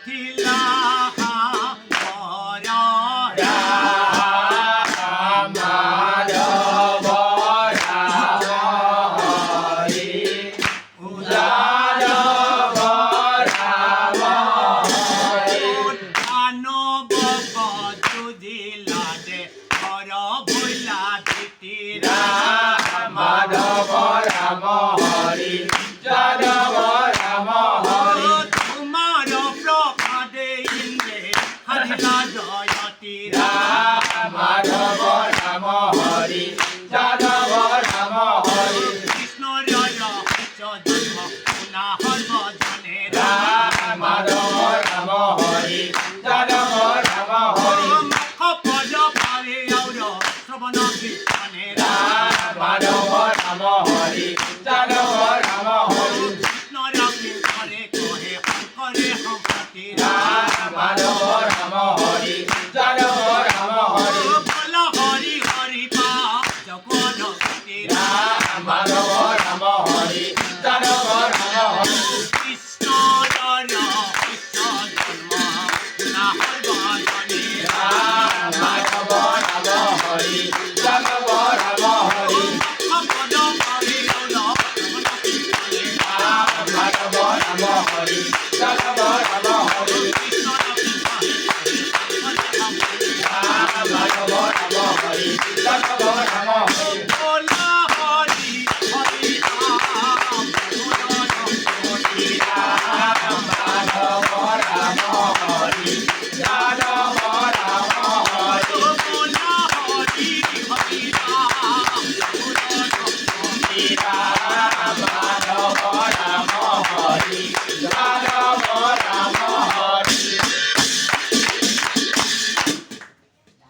মিথিলা মাধব রাম হরি যাদব রাম হরি তোমার প্রভাদে ইন্দ্রে হরিলা জয়তি মাধব রাম হরি যাদব রাম হরি কৃষ্ণ জন্ম পুনা হর্ব জনে মাধব রাম হরি যাদব রাম হরি পদ পারে আউর শ্রবণ কীর্তনে মাধব রাম হরি যাদব রাম হরি কৃষ্ণ করে কহে করে হংসতি মাধব রাম হরি যাদব রাম হরি বল হরি হরি পা জগন্নাথী মাধব রাম হরি যাদব রাম হরি কৃষ্ণ কৃষ্ণ জন্ম পুনা হর্ব জনে মাধব রাম হরি যাদব রাম হরি পদ পারে আউর শ্রবণ কীর্তনে মাধব রাম হরি যাদব